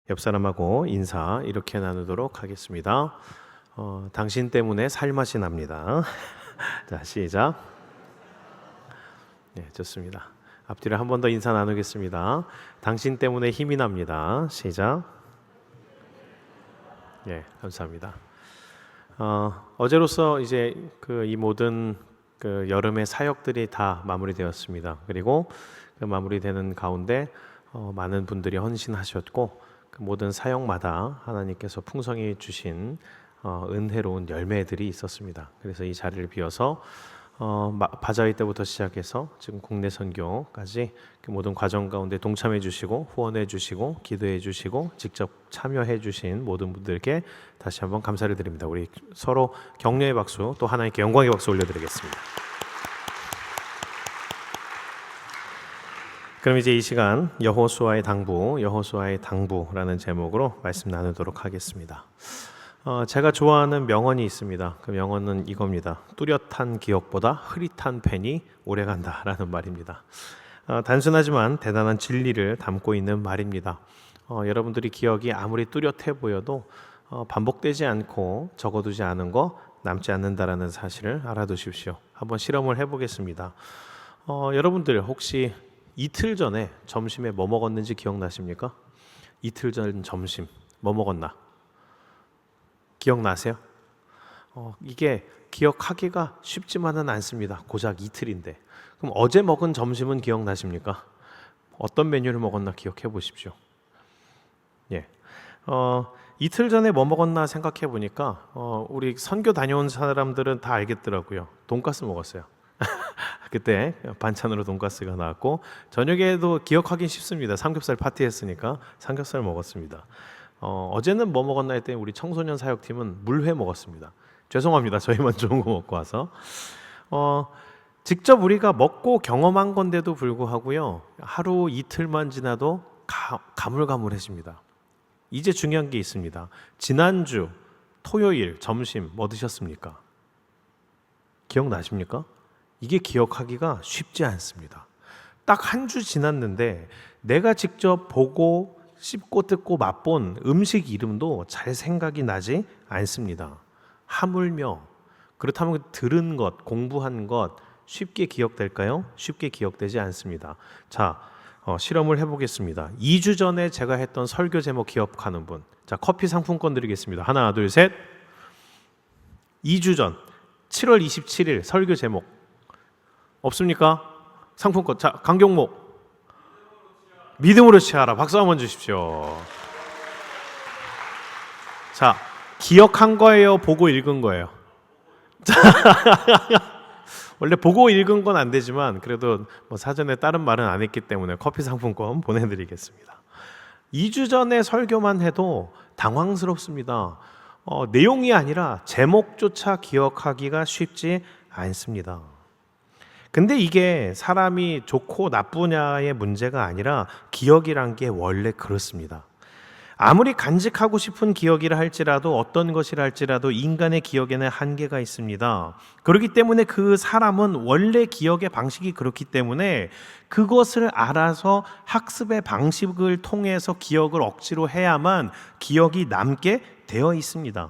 옆 사람하고 인사 이렇게 나누도록 하겠습니다. 당신 때문에 살맛이 납니다. 자, 시작. 네, 좋습니다. 앞뒤로 한 번 더 인사 나누겠습니다. 당신 때문에 힘이 납니다. 시작. 네, 감사합니다. 어제로서 이제 이 모든 여름의 사역들이 다 마무리되었습니다. 그리고 그 마무리되는 가운데 많은 분들이 헌신하셨고 그 모든 사역마다 하나님께서 풍성히 주신 은혜로운 열매들이 있었습니다. 그래서 이 자리를 비워서 바자회 때부터 시작해서 지금 국내 선교까지 그 모든 과정 가운데 동참해 주시고 후원해 주시고 기도해 주시고 직접 참여해 주신 모든 분들께 다시 한번 감사를 드립니다. 우리 서로 격려의 박수, 또 하나님께 영광의 박수 올려드리겠습니다. 그럼 이제 이 시간 여호수아의 당부라는 제목으로 말씀 나누도록 하겠습니다. 제가 좋아하는 명언이 있습니다. 그 명언은 이겁니다. 뚜렷한 기억보다 흐릿한 펜이 오래간다라는 말입니다. 단순하지만 대단한 진리를 담고 있는 말입니다. 여러분들이 기억이 아무리 뚜렷해 보여도 반복되지 않고 적어두지 않은 거 남지 않는다라는 사실을 알아두십시오. 한번 실험을 해보겠습니다. 여러분들 혹시 이틀 전에 점심에 뭐 먹었는지 기억나십니까? 이틀 전 점심 뭐 먹었나? 기억나세요? 이게 기억하기가 쉽지만은 않습니다. 고작 이틀인데. 그럼 어제 먹은 점심은 기억나십니까? 어떤 메뉴를 먹었나 기억해 보십시오. 예. 이틀 전에 뭐 먹었나 생각해 보니까 우리 선교 다녀온 사람들은 다 알겠더라고요. 돈가스 먹었어요. 그때 반찬으로 돈가스가 나왔고 저녁에도 기억하긴 쉽습니다. 삼겹살 파티했으니까 삼겹살 먹었습니다. 어제는 뭐 먹었나 했더니 우리 청소년 사역팀은 물회 먹었습니다. 죄송합니다. 저희만 좋은 거 먹고 와서 직접 우리가 먹고 경험한 건데도 불구하고요, 하루 이틀만 지나도 가물가물해집니다. 이제 중요한 게 있습니다. 지난주 토요일 점심 뭐 드셨습니까? 기억나십니까? 이게 기억하기가 쉽지 않습니다. 딱 한 주 지났는데 내가 직접 보고 씹고 뜯고 맛본 음식 이름도 잘 생각이 나지 않습니다. 하물며 그렇다면 들은 것, 공부한 것 쉽게 기억될까요? 쉽게 기억되지 않습니다. 자, 실험을 해보겠습니다. 2주 전에 제가 했던 설교 제목 기억하는 분, 자, 커피 상품권 드리겠습니다. 하나, 둘, 셋. 2주 전 7월 27일 설교 제목 없습니까? 상품권. 자, 강경목. 믿음으로 취하라. 박수 한번 주십시오. 자, 기억한 거예요? 보고 읽은 거예요? 원래 보고 읽은 건 안 되지만 그래도 뭐 사전에 다른 말은 안 했기 때문에 커피 상품권 보내드리겠습니다. 2주 전에 설교만 해도 당황스럽습니다. 내용이 아니라 제목조차 기억하기가 쉽지 않습니다. 근데 이게 사람이 좋고 나쁘냐의 문제가 아니라 기억이란 게 원래 그렇습니다. 아무리 간직하고 싶은 기억이라 할지라도 어떤 것이라 할지라도 인간의 기억에는 한계가 있습니다. 그렇기 때문에 그 사람은 원래 기억의 방식이 그렇기 때문에 그것을 알아서 학습의 방식을 통해서 기억을 억지로 해야만 기억이 남게 되어 있습니다.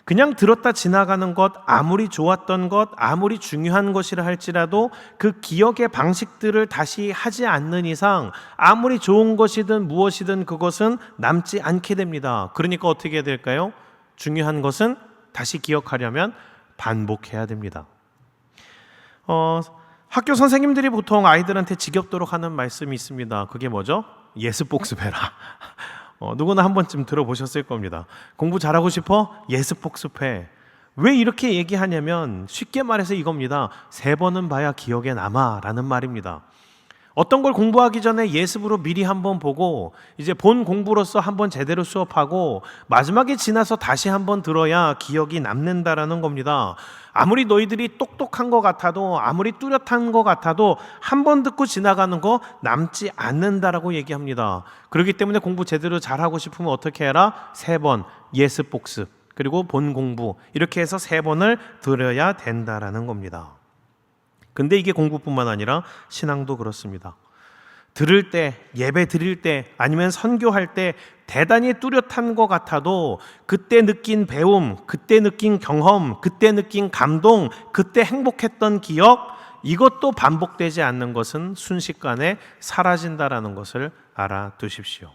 그냥 들었다 지나가는 것, 아무리 좋았던 것, 아무리 중요한 것이라 할지라도 그 기억의 방식들을 다시 하지 않는 이상 아무리 좋은 것이든 무엇이든 그것은 남지 않게 됩니다. 그러니까 어떻게 해야 될까요? 중요한 것은 다시 기억하려면 반복해야 됩니다. 학교 선생님들이 보통 아이들한테 지겹도록 하는 말씀이 있습니다. 그게 뭐죠? 예습복습해라. 누구나 한 번쯤 들어보셨을 겁니다. 공부 잘하고 싶어? 예습복습해. 왜 이렇게 얘기하냐면 쉽게 말해서 이겁니다. 3번은 봐야 기억에 남아 라는 말입니다. 어떤 걸 공부하기 전에 예습으로 미리 한번 보고 이제 본 공부로서 한번 제대로 수업하고 마지막에 지나서 다시 한번 들어야 기억이 남는다라는 겁니다. 아무리 너희들이 똑똑한 것 같아도 아무리 뚜렷한 것 같아도 한 번 듣고 지나가는 거 남지 않는다라고 얘기합니다. 그렇기 때문에 공부 제대로 잘하고 싶으면 어떻게 해라? 3번 예습 복습 그리고 본 공부 이렇게 해서 3번을 들어야 된다라는 겁니다. 근데 이게 공부뿐만 아니라 신앙도 그렇습니다. 들을 때, 예배 드릴 때, 아니면 선교할 때 대단히 뚜렷한 것 같아도 그때 느낀 배움, 그때 느낀 경험, 그때 느낀 감동, 그때 행복했던 기억, 이것도 반복되지 않는 것은 순식간에 사라진다라는 것을 알아두십시오.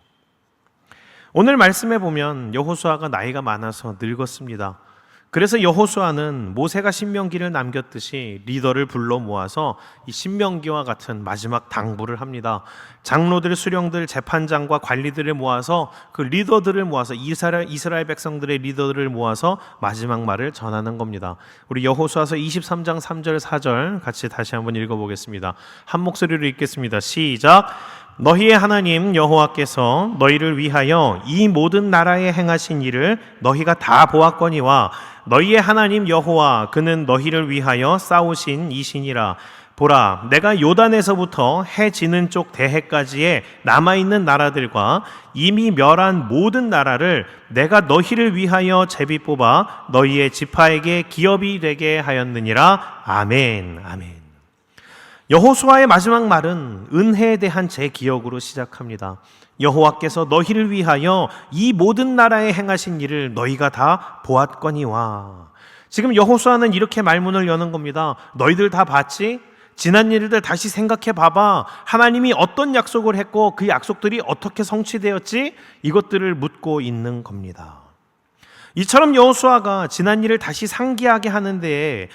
오늘 말씀에 보면 여호수아가 나이가 많아서 늙었습니다. 그래서 여호수아는 모세가 신명기를 남겼듯이 리더를 불러 모아서 이 신명기와 같은 마지막 당부를 합니다. 장로들, 수령들, 재판장과 관리들을 모아서 그 리더들을 모아서 이스라엘 백성들의 리더들을 모아서 마지막 말을 전하는 겁니다. 우리 여호수아서 23장 3절 4절 같이 다시 한번 읽어보겠습니다. 한 목소리로 읽겠습니다. 시작. 너희의 하나님 여호와께서 너희를 위하여 이 모든 나라에 행하신 일을 너희가 다 보았거니와 너희의 하나님 여호와 그는 너희를 위하여 싸우신 이신이라. 보라, 내가 요단에서부터 해 지는 쪽 대해까지의 남아있는 나라들과 이미 멸한 모든 나라를 내가 너희를 위하여 제비 뽑아 너희의 지파에게 기업이 되게 하였느니라. 아멘. 아멘. 여호수아의 마지막 말은 은혜에 대한 재기억으로 시작합니다. 여호와께서 너희를 위하여 이 모든 나라에 행하신 일을 너희가 다 보았거니와. 지금 여호수아는 이렇게 말문을 여는 겁니다. 너희들 다 봤지? 지난 일들 다시 생각해 봐봐. 하나님이 어떤 약속을 했고 그 약속들이 어떻게 성취되었지? 이것들을 묻고 있는 겁니다. 이처럼 여호수아가 지난 일을 다시 상기하게 하는데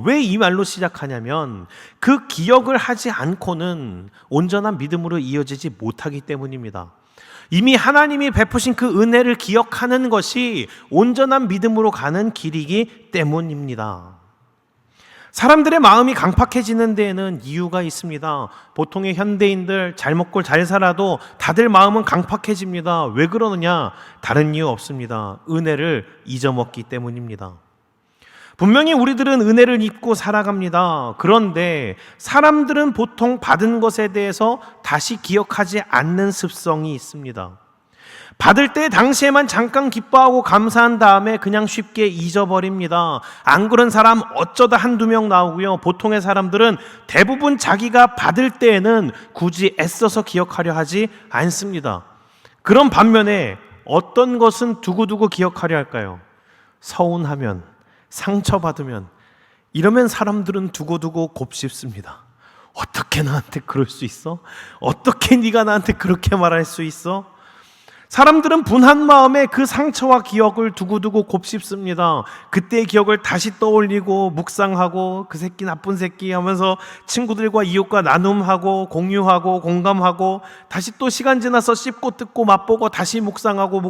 왜 이 말로 시작하냐면 그 기억을 하지 않고는 온전한 믿음으로 이어지지 못하기 때문입니다. 이미 하나님이 베푸신 그 은혜를 기억하는 것이 온전한 믿음으로 가는 길이기 때문입니다. 사람들의 마음이 강팍해지는 데에는 이유가 있습니다. 보통의 현대인들 잘 먹고 잘 살아도 다들 마음은 강팍해집니다. 왜 그러느냐? 다른 이유 없습니다. 은혜를 잊어먹기 때문입니다. 분명히 우리들은 은혜를 잊고 살아갑니다. 그런데 사람들은 보통 받은 것에 대해서 다시 기억하지 않는 습성이 있습니다. 받을 때 당시에만 잠깐 기뻐하고 감사한 다음에 그냥 쉽게 잊어버립니다. 안 그런 사람 어쩌다 한두 명 나오고요. 보통의 사람들은 대부분 자기가 받을 때에는 굳이 애써서 기억하려 하지 않습니다. 그런 반면에 어떤 것은 두고두고 기억하려 할까요? 서운하면, 상처받으면, 이러면 사람들은 두고두고 곱씹습니다. 어떻게 나한테 그럴 수 있어? 어떻게 네가 나한테 그렇게 말할 수 있어? 사람들은 분한 마음에 그 상처와 기억을 두고두고 곱씹습니다. 그때의 기억을 다시 떠올리고 묵상하고 그 새끼 나쁜 새끼 하면서 친구들과 이웃과 나눔하고 공유하고 공감하고 다시 또 시간 지나서 씹고 뜯고 맛보고 다시 묵상하고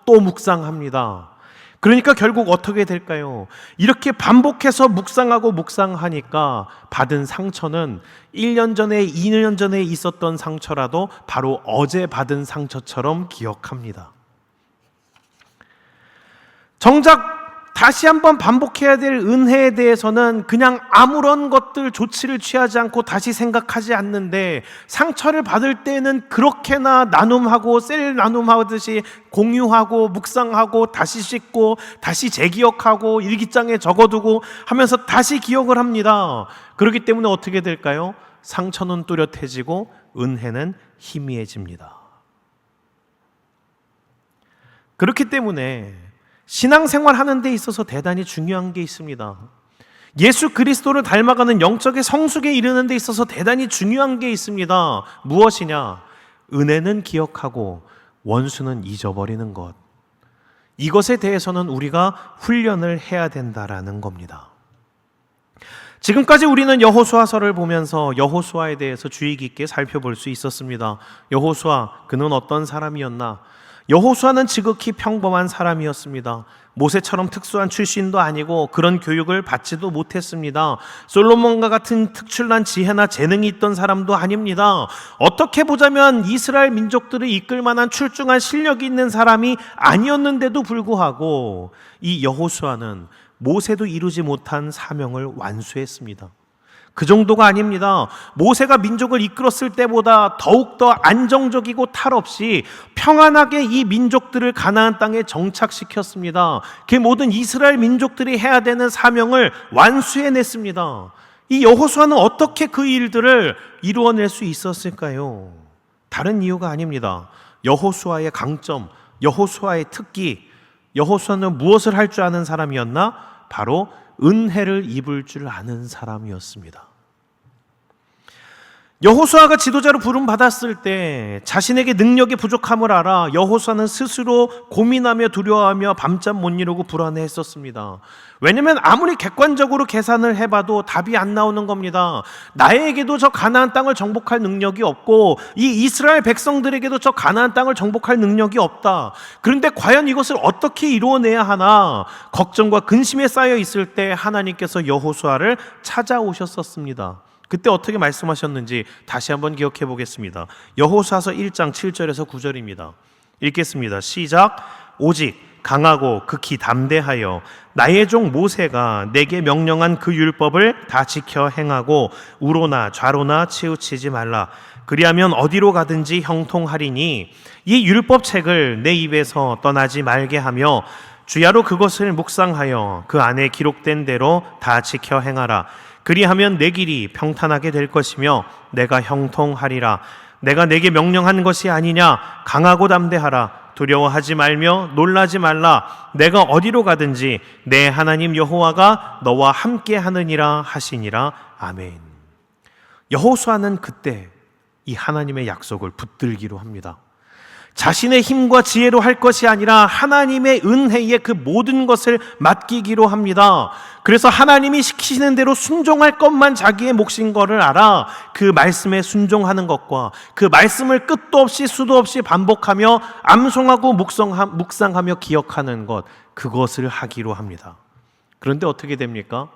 또 묵상합니다. 그러니까 결국 어떻게 될까요? 이렇게 반복해서 묵상하니까 받은 상처는 1년 전에 2년 전에 있었던 상처라도 바로 어제 받은 상처처럼 기억합니다. 정작 다시 한번 반복해야 될 은혜에 대해서는 그냥 아무런 것들 조치를 취하지 않고 다시 생각하지 않는데, 상처를 받을 때는 그렇게나 나눔하고 셀 나눔하듯이 공유하고 묵상하고 다시 씻고 다시 재기억하고 일기장에 적어두고 하면서 다시 기억을 합니다. 그렇기 때문에 어떻게 될까요? 상처는 뚜렷해지고 은혜는 희미해집니다. 그렇기 때문에 신앙생활 하는 데 있어서 대단히 중요한 게 있습니다. 예수 그리스도를 닮아가는 영적의 성숙에 이르는 데 있어서 대단히 중요한 게 있습니다. 무엇이냐? 은혜는 기억하고 원수는 잊어버리는 것. 이것에 대해서는 우리가 훈련을 해야 된다라는 겁니다. 지금까지 우리는 여호수아서를 보면서 여호수아에 대해서 주의 깊게 살펴볼 수 있었습니다. 여호수아, 그는 어떤 사람이었나? 여호수아는 지극히 평범한 사람이었습니다. 모세처럼 특수한 출신도 아니고 그런 교육을 받지도 못했습니다. 솔로몬과 같은 특출난 지혜나 재능이 있던 사람도 아닙니다. 어떻게 보자면 이스라엘 민족들을 이끌 만한 출중한 실력이 있는 사람이 아니었는데도 불구하고 이 여호수아는 모세도 이루지 못한 사명을 완수했습니다. 그 정도가 아닙니다. 모세가 민족을 이끌었을 때보다 더욱더 안정적이고 탈 없이 평안하게 이 민족들을 가나안 땅에 정착시켰습니다. 그 모든 이스라엘 민족들이 해야 되는 사명을 완수해냈습니다. 이 여호수아는 어떻게 그 일들을 이루어낼 수 있었을까요? 다른 이유가 아닙니다. 여호수아의 강점, 여호수아의 특기, 여호수아는 무엇을 할 줄 아는 사람이었나? 바로 은혜를 입을 줄 아는 사람이었습니다. 여호수아가 지도자로 부름받았을 때 자신에게 능력의 부족함을 알아 여호수아는 스스로 고민하며 두려워하며 밤잠 못 이루고 불안해했었습니다. 왜냐하면 아무리 객관적으로 계산을 해봐도 답이 안 나오는 겁니다. 나에게도 저 가나안 땅을 정복할 능력이 없고 이 이스라엘 백성들에게도 저 가나안 땅을 정복할 능력이 없다. 그런데 과연 이것을 어떻게 이루어내야 하나 걱정과 근심에 쌓여 있을 때 하나님께서 여호수아를 찾아오셨었습니다. 그때 어떻게 말씀하셨는지 다시 한번 기억해 보겠습니다. 여호수아서 1장 7절에서 9절입니다. 읽겠습니다. 시작. 오직 강하고 극히 담대하여 나의 종 모세가 내게 명령한 그 율법을 다 지켜 행하고 우로나 좌로나 치우치지 말라. 그리하면 어디로 가든지 형통하리니 이 율법책을 내 입에서 떠나지 말게 하며 주야로 그것을 묵상하여 그 안에 기록된 대로 다 지켜 행하라. 그리하면 내 길이 평탄하게 될 것이며 내가 형통하리라. 내가 내게 명령한 것이 아니냐. 강하고 담대하라. 두려워하지 말며 놀라지 말라. 내가 어디로 가든지 내 하나님 여호와가 너와 함께 하느니라 하시니라. 아멘. 여호수아는 그때 이 하나님의 약속을 붙들기로 합니다. 자신의 힘과 지혜로 할 것이 아니라 하나님의 은혜에 그 모든 것을 맡기기로 합니다. 그래서 하나님이 시키시는 대로 순종할 것만 자기의 몫인 것을 알아 그 말씀에 순종하는 것과 그 말씀을 끝도 없이 수도 없이 반복하며 암송하고 묵상하며 기억하는 것, 그것을 하기로 합니다. 그런데 어떻게 됩니까?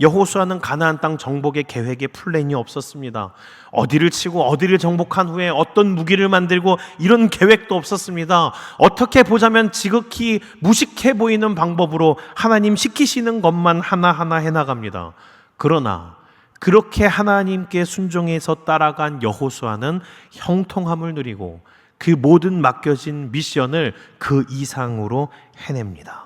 여호수아는 가나안 땅 정복의 계획에 플랜이 없었습니다. 어디를 치고 어디를 정복한 후에 어떤 무기를 만들고 이런 계획도 없었습니다. 어떻게 보자면 지극히 무식해 보이는 방법으로 하나님 시키시는 것만 하나하나 해나갑니다. 그러나 그렇게 하나님께 순종해서 따라간 여호수아는 형통함을 누리고 그 모든 맡겨진 미션을 그 이상으로 해냅니다.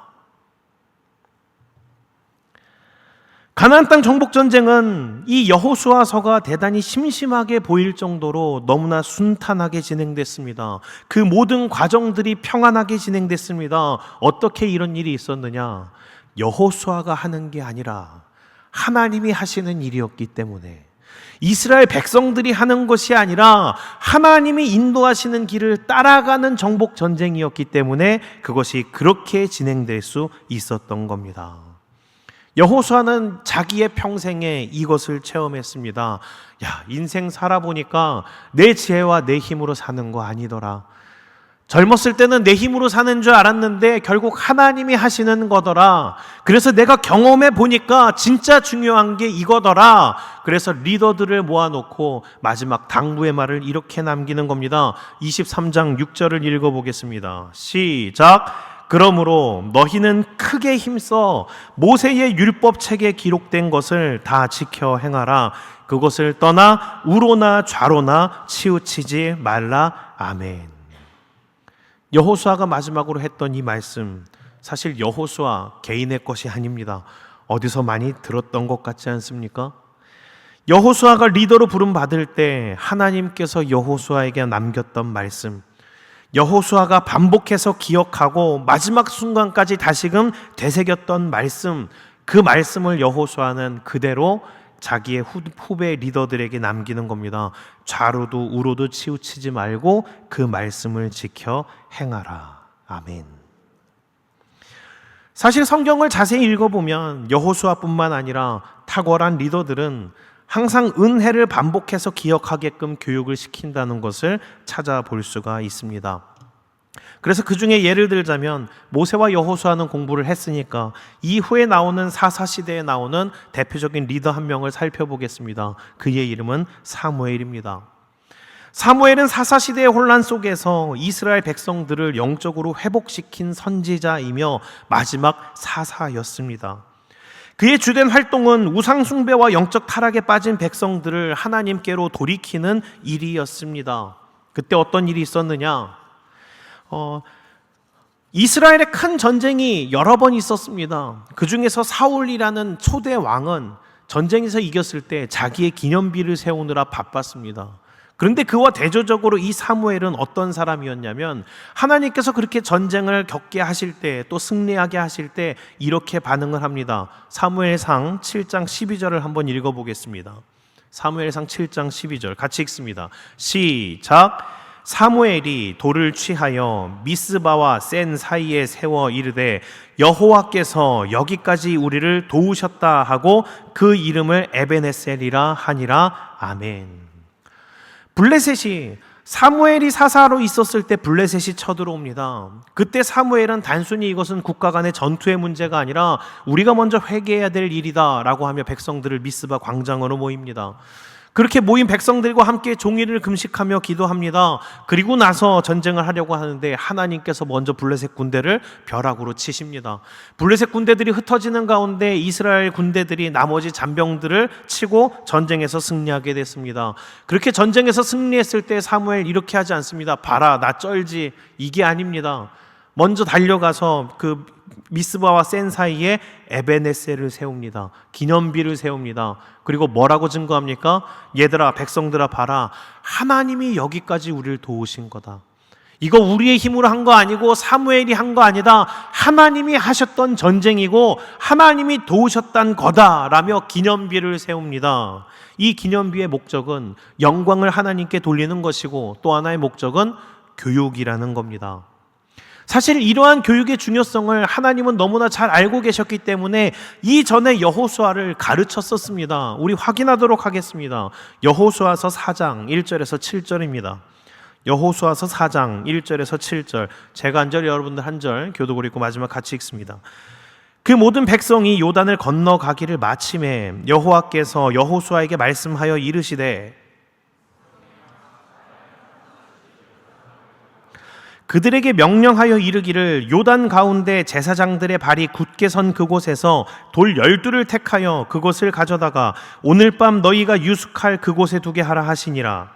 가나안 땅 정복 전쟁은 이 여호수아서가 대단히 심심하게 보일 정도로 너무나 순탄하게 진행됐습니다. 그 모든 과정들이 평안하게 진행됐습니다. 어떻게 이런 일이 있었느냐? 여호수아가 하는 게 아니라 하나님이 하시는 일이었기 때문에, 이스라엘 백성들이 하는 것이 아니라 하나님이 인도하시는 길을 따라가는 정복 전쟁이었기 때문에 그것이 그렇게 진행될 수 있었던 겁니다. 여호수아는 자기의 평생에 이것을 체험했습니다. 야, 인생 살아보니까 내 지혜와 내 힘으로 사는 거 아니더라. 젊었을 때는 내 힘으로 사는 줄 알았는데 결국 하나님이 하시는 거더라. 그래서 내가 경험해 보니까 진짜 중요한 게 이거더라. 그래서 리더들을 모아놓고 마지막 당부의 말을 이렇게 남기는 겁니다. 23장 6절을 읽어보겠습니다. 시작. 그러므로 너희는 크게 힘써 모세의 율법책에 기록된 것을 다 지켜 행하라. 그것을 떠나 우로나 좌로나 치우치지 말라. 아멘. 여호수아가 마지막으로 했던 이 말씀, 사실 여호수아 개인의 것이 아닙니다. 어디서 많이 들었던 것 같지 않습니까? 여호수아가 리더로 부름받을 때 하나님께서 여호수아에게 남겼던 말씀, 여호수아가 반복해서 기억하고 마지막 순간까지 다시금 되새겼던 말씀, 그 말씀을 여호수아는 그대로 자기의 후배 리더들에게 남기는 겁니다. 좌로도 우로도 치우치지 말고 그 말씀을 지켜 행하라. 아멘. 사실 성경을 자세히 읽어보면 여호수아뿐만 아니라 탁월한 리더들은 항상 은혜를 반복해서 기억하게끔 교육을 시킨다는 것을 찾아볼 수가 있습니다. 그래서 그 중에 예를 들자면 모세와 여호수아는 공부를 했으니까 이후에 나오는 사사시대에 나오는 대표적인 리더 한 명을 살펴보겠습니다. 그의 이름은 사무엘입니다. 사무엘은 사사시대의 혼란 속에서 이스라엘 백성들을 영적으로 회복시킨 선지자이며 마지막 사사였습니다. 그의 주된 활동은 우상숭배와 영적 타락에 빠진 백성들을 하나님께로 돌이키는 일이었습니다. 그때 어떤 일이 있었느냐? 이스라엘의 큰 전쟁이 여러 번 있었습니다. 그 중에서 사울이라는 초대 왕은 전쟁에서 이겼을 때 자기의 기념비를 세우느라 바빴습니다. 그런데 그와 대조적으로 이 사무엘은 어떤 사람이었냐면 하나님께서 그렇게 전쟁을 겪게 하실 때, 또 승리하게 하실 때 이렇게 반응을 합니다. 사무엘상 7장 12절을 한번 읽어보겠습니다. 사무엘상 7장 12절 같이 읽습니다. 시작. 사무엘이 돌을 취하여 미스바와 센 사이에 세워 이르되 여호와께서 여기까지 우리를 도우셨다 하고 그 이름을 에베네셀이라 하니라. 아멘. 블레셋이, 사무엘이 사사로 있었을 때 블레셋이 쳐들어옵니다. 그때 사무엘은 단순히 이것은 국가 간의 전투의 문제가 아니라 우리가 먼저 회개해야 될 일이다 라고 하며 백성들을 미스바 광장으로 모입니다. 그렇게 모인 백성들과 함께 종일을 금식하며 기도합니다. 그리고 나서 전쟁을 하려고 하는데 하나님께서 먼저 블레셋 군대를 벼락으로 치십니다. 블레셋 군대들이 흩어지는 가운데 이스라엘 군대들이 나머지 잔병들을 치고 전쟁에서 승리하게 됐습니다. 그렇게 전쟁에서 승리했을 때 사무엘 이렇게 하지 않습니다. 봐라, 나 쩔지. 이게 아닙니다. 먼저 달려가서 그 미스바와 센 사이에 에베네셀을 세웁니다. 기념비를 세웁니다. 그리고 뭐라고 증거합니까? 얘들아, 백성들아, 봐라, 하나님이 여기까지 우리를 도우신 거다. 이거 우리의 힘으로 한 거 아니고 사무엘이 한 거 아니다. 하나님이 하셨던 전쟁이고 하나님이 도우셨단 거다라며 기념비를 세웁니다. 이 기념비의 목적은 영광을 하나님께 돌리는 것이고 또 하나의 목적은 교육이라는 겁니다. 사실 이러한 교육의 중요성을 하나님은 너무나 잘 알고 계셨기 때문에 이전에 여호수아를 가르쳤었습니다. 우리 확인하도록 하겠습니다. 여호수아서 4장 1절에서 7절입니다. 여호수아서 4장 1절에서 7절, 제가 한 절, 여러분들 한 절 교독을 읽고 마지막 같이 읽습니다. 그 모든 백성이 요단을 건너가기를 마침에 여호와께서 여호수아에게 말씀하여 이르시되 그들에게 명령하여 이르기를 요단 가운데 제사장들의 발이 굳게 선 그곳에서 돌 12를 택하여 그것을 가져다가 오늘 밤 너희가 유숙할 그곳에 두게 하라 하시니라.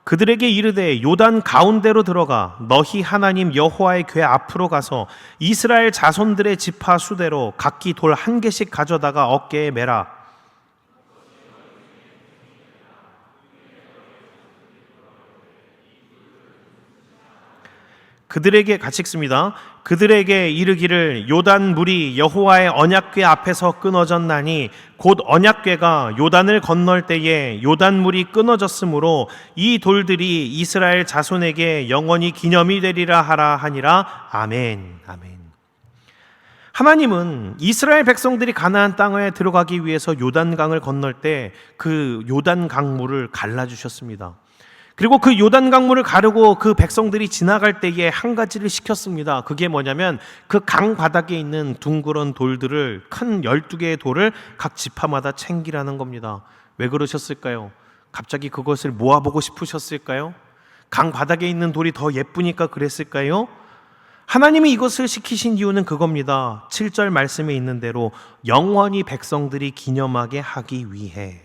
그들에게 이르되 요단 가운데로 들어가 너희 하나님 여호와의 궤 앞으로 가서 이스라엘 자손들의 지파 수대로 각기 돌 한 개씩 가져다가 어깨에 매라. 그들에게 같이 읽습니다. 그들에게 이르기를 요단 물이 여호와의 언약궤 앞에서 끊어졌나니 곧 언약궤가 요단을 건널 때에 요단 물이 끊어졌으므로 이 돌들이 이스라엘 자손에게 영원히 기념이 되리라 하라 하니라. 아멘. 아멘. 하나님은 이스라엘 백성들이 가나안 땅에 들어가기 위해서 요단강을 건널 때 그 요단 강물을 갈라주셨습니다. 그리고 그 요단 강물을 가르고 그 백성들이 지나갈 때에 한 가지를 시켰습니다. 그게 뭐냐면 그 강 바닥에 있는 둥그런 돌들을, 큰 12개의 돌을 각 지파마다 챙기라는 겁니다. 왜 그러셨을까요? 갑자기 그것을 모아보고 싶으셨을까요? 강 바닥에 있는 돌이 더 예쁘니까 그랬을까요? 하나님이 이것을 시키신 이유는 그겁니다. 7절 말씀에 있는 대로 영원히 백성들이 기념하게 하기 위해.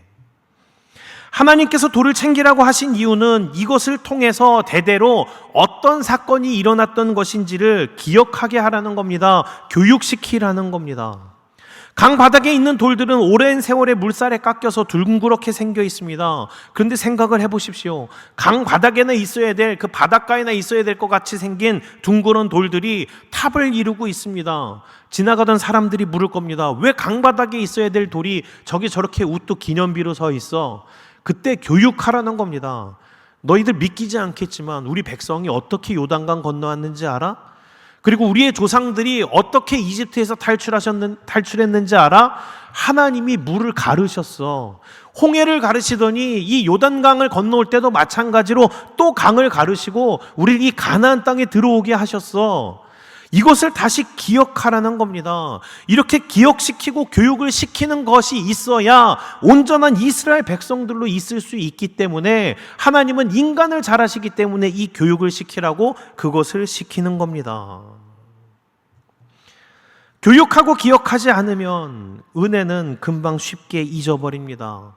하나님께서 돌을 챙기라고 하신 이유는 이것을 통해서 대대로 어떤 사건이 일어났던 것인지를 기억하게 하라는 겁니다. 교육시키라는 겁니다. 강 바닥에 있는 돌들은 오랜 세월의 물살에 깎여서 둥그렇게 생겨 있습니다. 그런데 생각을 해보십시오. 강 바닥에나 있어야 될, 그 바닷가에나 있어야 될 것 같이 생긴 둥그런 돌들이 탑을 이루고 있습니다. 지나가던 사람들이 물을 겁니다. 왜 강 바닥에 있어야 될 돌이 저기 저렇게 우뚝 기념비로 서 있어? 그때 교육하라는 겁니다. 너희들 믿기지 않겠지만 우리 백성이 어떻게 요단강 건너왔는지 알아? 그리고 우리의 조상들이 어떻게 이집트에서 탈출했는지 알아? 하나님이 물을 가르셨어. 홍해를 가르시더니 이 요단강을 건너올 때도 마찬가지로 또 강을 가르시고 우리를 이 가나안 땅에 들어오게 하셨어. 이것을 다시 기억하라는 겁니다. 이렇게 기억시키고 교육을 시키는 것이 있어야 온전한 이스라엘 백성들로 있을 수 있기 때문에 하나님은 인간을 잘하시기 때문에 이 교육을 시키라고 그것을 시키는 겁니다. 교육하고 기억하지 않으면 은혜는 금방 쉽게 잊어버립니다.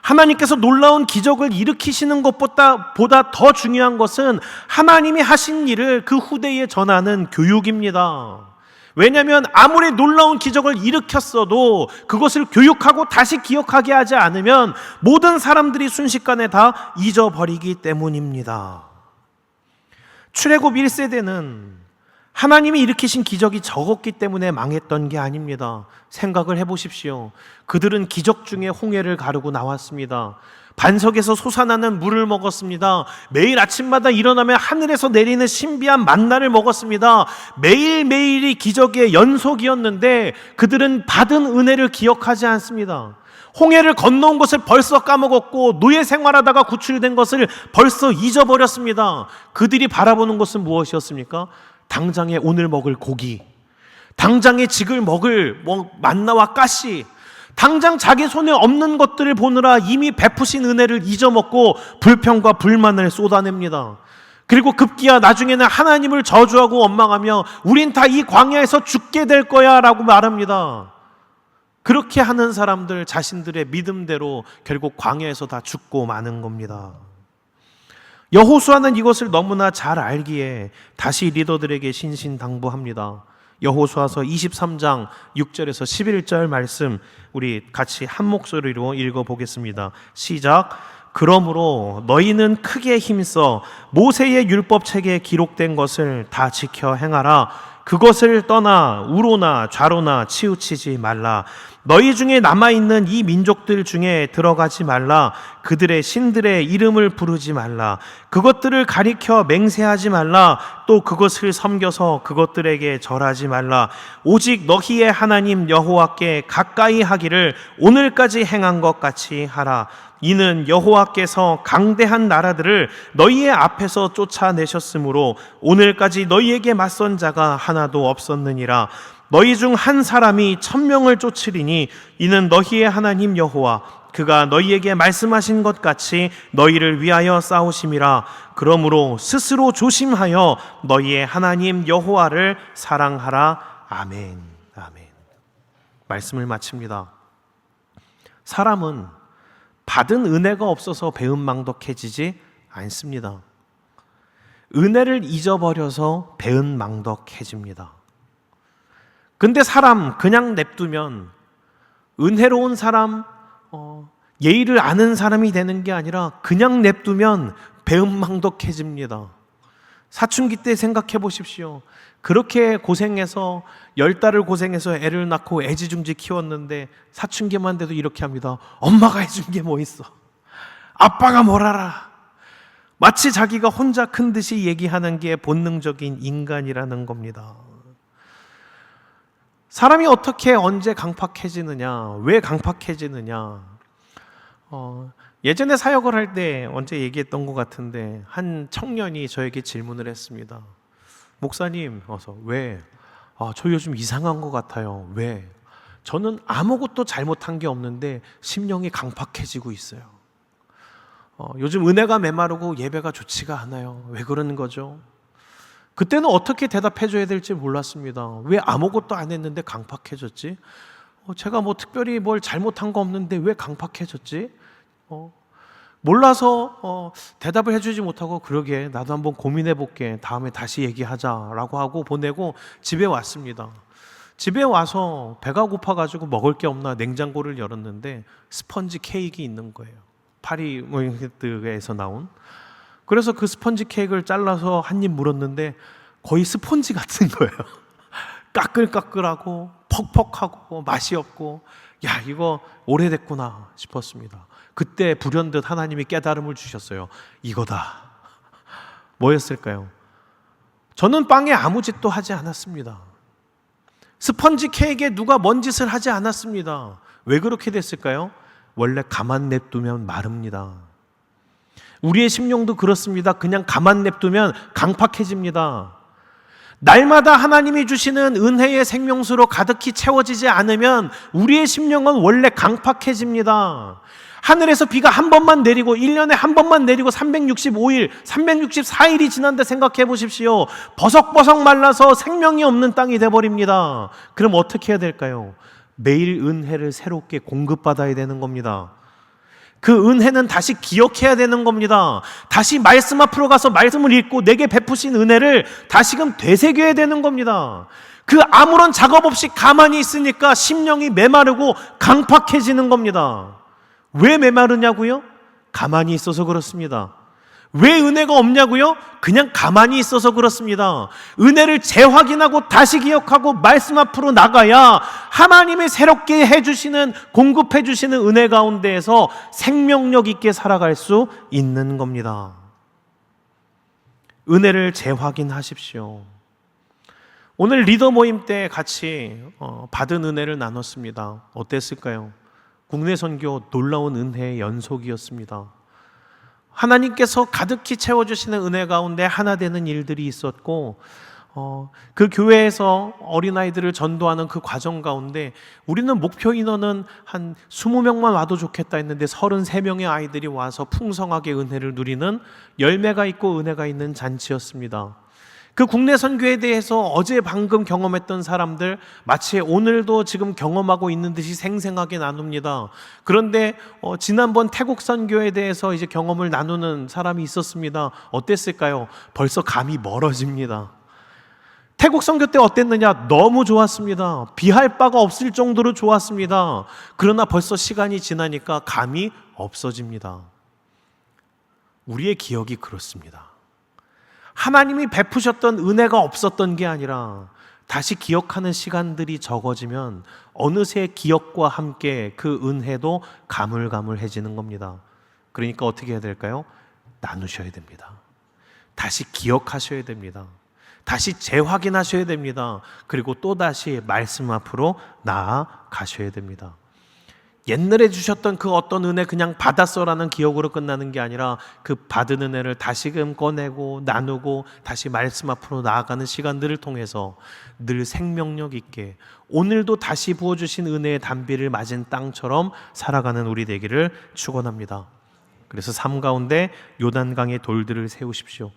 하나님께서 놀라운 기적을 일으키시는 것보다 더 중요한 것은 하나님이 하신 일을 그 후대에 전하는 교육입니다. 왜냐하면 아무리 놀라운 기적을 일으켰어도 그것을 교육하고 다시 기억하게 하지 않으면 모든 사람들이 순식간에 다 잊어버리기 때문입니다. 출애굽 1세대는 하나님이 일으키신 기적이 적었기 때문에 망했던 게 아닙니다. 생각을 해보십시오. 그들은 기적 중에 홍해를 가르고 나왔습니다. 반석에서 솟아나는 물을 먹었습니다. 매일 아침마다 일어나면 하늘에서 내리는 신비한 만나를 먹었습니다. 매일매일이 기적의 연속이었는데 그들은 받은 은혜를 기억하지 않습니다. 홍해를 건너온 것을 벌써 까먹었고 노예 생활하다가 구출된 것을 벌써 잊어버렸습니다. 그들이 바라보는 것은 무엇이었습니까? 당장에 오늘 먹을 고기, 당장에 지글 먹을 만나와 가시, 당장 자기 손에 없는 것들을 보느라 이미 베푸신 은혜를 잊어먹고 불평과 불만을 쏟아냅니다. 그리고 급기야 나중에는 하나님을 저주하고 원망하며 우린 다 이 광야에서 죽게 될 거야 라고 말합니다. 그렇게 하는 사람들 자신들의 믿음대로 결국 광야에서 다 죽고 마는 겁니다. 여호수아는 이것을 너무나 잘 알기에 다시 리더들에게 신신당부합니다. 여호수아서 23장 6절에서 11절 말씀 우리 같이 한 목소리로 읽어보겠습니다. 시작. 그러므로 너희는 크게 힘써 모세의 율법책에 기록된 것을 다 지켜 행하라. 그것을 떠나 우로나 좌로나 치우치지 말라. 너희 중에 남아있는 이 민족들 중에 들어가지 말라. 그들의 신들의 이름을 부르지 말라. 그것들을 가리켜 맹세하지 말라. 또 그것을 섬겨서 그것들에게 절하지 말라. 오직 너희의 하나님 여호와께 가까이 하기를 오늘까지 행한 것 같이 하라. 이는 여호와께서 강대한 나라들을 너희의 앞에서 쫓아내셨으므로 오늘까지 너희에게 맞선 자가 하나도 없었느니라. 너희 중 한 사람이 1000명을 쫓으리니 이는 너희의 하나님 여호와 그가 너희에게 말씀하신 것 같이 너희를 위하여 싸우심이라. 그러므로 스스로 조심하여 너희의 하나님 여호와를 사랑하라. 아멘. 아멘. 말씀을 마칩니다. 사람은 받은 은혜가 없어서 배은망덕해지지 않습니다. 은혜를 잊어버려서 배은망덕해집니다. 근데 사람 그냥 냅두면 은혜로운 사람, 예의를 아는 사람이 되는 게 아니라 그냥 냅두면 배은망덕해집니다. 사춘기 때 생각해 보십시오. 그렇게 고생해서 10달을 고생해서 애를 낳고 애지중지 키웠는데 사춘기만 돼도 이렇게 합니다. 엄마가 해준 게 뭐 있어? 아빠가 뭘 알아? 마치 자기가 혼자 큰 듯이 얘기하는 게 본능적인 인간이라는 겁니다. 사람이 어떻게 언제 강팍해지느냐? 왜 강팍해지느냐? 예전에 사역을 할 때 언제 얘기했던 것 같은데 한 청년이 저에게 질문을 했습니다. 목사님, 왜? 저 요즘 이상한 것 같아요. 왜? 저는 아무것도 잘못한 게 없는데 심령이 강팍해지고 있어요. 요즘 은혜가 메마르고 예배가 좋지가 않아요. 왜 그러는 거죠? 그때는 어떻게 대답해 줘야 될지 몰랐습니다. 왜 아무것도 안 했는데 강팍해졌지? 제가 뭐 특별히 뭘 잘못한 거 없는데 왜 강팍해졌지? 몰라서 대답을 해주지 못하고 그러게 나도 한번 고민해 볼게. 다음에 다시 얘기하자라고 하고 보내고 집에 왔습니다. 집에 와서 배가 고파가지고 먹을 게 없나 냉장고를 열었는데 스펀지 케이크 있는 거예요. 파리마켓에서 나온. 그래서 그 스펀지 케이크를 잘라서 한 입 물었는데 거의 스펀지 같은 거예요. 까끌까끌하고 퍽퍽하고 맛이 없고 야 이거 오래됐구나 싶었습니다. 그때 불현듯 하나님이 깨달음을 주셨어요. 이거다. 뭐였을까요? 저는 빵에 아무 짓도 하지 않았습니다. 스펀지 케이크에 누가 뭔 짓을 하지 않았습니다. 왜 그렇게 됐을까요? 원래 가만 냅두면 마릅니다. 우리의 심령도 그렇습니다. 그냥 가만 냅두면 강팍해집니다. 날마다 하나님이 주시는 은혜의 생명수로 가득히 채워지지 않으면 우리의 심령은 원래 강팍해집니다. 하늘에서 비가 한 번만 내리고 1년에 한 번만 내리고 365일, 364일이 지난다 생각해 보십시오. 버석버석 말라서 생명이 없는 땅이 돼버립니다. 그럼 어떻게 해야 될까요? 매일 은혜를 새롭게 공급받아야 되는 겁니다. 그 은혜는 다시 기억해야 되는 겁니다. 다시 말씀 앞으로 가서 말씀을 읽고 내게 베푸신 은혜를 다시금 되새겨야 되는 겁니다. 그 아무런 작업 없이 가만히 있으니까 심령이 메마르고 강팍해지는 겁니다. 왜 메마르냐고요? 가만히 있어서 그렇습니다. 왜 은혜가 없냐고요? 그냥 가만히 있어서 그렇습니다. 은혜를 재확인하고 다시 기억하고 말씀 앞으로 나가야 하나님이 새롭게 해주시는, 공급해주시는 은혜 가운데에서 생명력 있게 살아갈 수 있는 겁니다. 은혜를 재확인하십시오. 오늘 리더 모임 때 같이 받은 은혜를 나눴습니다. 어땠을까요? 국내 선교 놀라운 은혜의 연속이었습니다. 하나님께서 가득히 채워주시는 은혜 가운데 하나 되는 일들이 있었고, 그 교회에서 어린아이들을 전도하는 그 과정 가운데 우리는 목표 인원은 한 20명만 와도 좋겠다 했는데 33명의 아이들이 와서 풍성하게 은혜를 누리는, 열매가 있고 은혜가 있는 잔치였습니다. 그 국내 선교에 대해서 어제 방금 경험했던 사람들 마치 오늘도 지금 경험하고 있는 듯이 생생하게 나눕니다. 그런데 지난번 태국 선교에 대해서 이제 경험을 나누는 사람이 있었습니다. 어땠을까요? 벌써 감이 멀어집니다. 태국 선교 때 어땠느냐? 너무 좋았습니다. 비할 바가 없을 정도로 좋았습니다. 그러나 벌써 시간이 지나니까 감이 없어집니다. 우리의 기억이 그렇습니다. 하나님이 베푸셨던 은혜가 없었던 게 아니라 다시 기억하는 시간들이 적어지면 어느새 기억과 함께 그 은혜도 가물가물해지는 겁니다. 그러니까 어떻게 해야 될까요? 나누셔야 됩니다. 다시 기억하셔야 됩니다. 다시 재확인하셔야 됩니다. 그리고 또다시 말씀 앞으로 나아가셔야 됩니다. 옛날에 주셨던 그 어떤 은혜 그냥 받았어라는 기억으로 끝나는 게 아니라 그 받은 은혜를 다시금 꺼내고 나누고 다시 말씀 앞으로 나아가는 시간들을 통해서 늘 생명력 있게 오늘도 다시 부어주신 은혜의 단비를 맞은 땅처럼 살아가는 우리 되기를 축원합니다. 그래서 삶 가운데 요단강의 돌들을 세우십시오.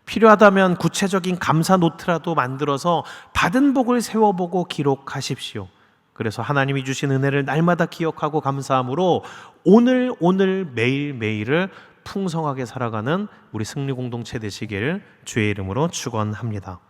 필요하다면 구체적인 감사 노트라도 만들어서 받은 복을 세워보고 기록하십시오. 그래서 하나님이 주신 은혜를 날마다 기억하고 감사함으로 오늘 매일매일을 풍성하게 살아가는 우리 승리 공동체 되시기를 주의 이름으로 축원합니다.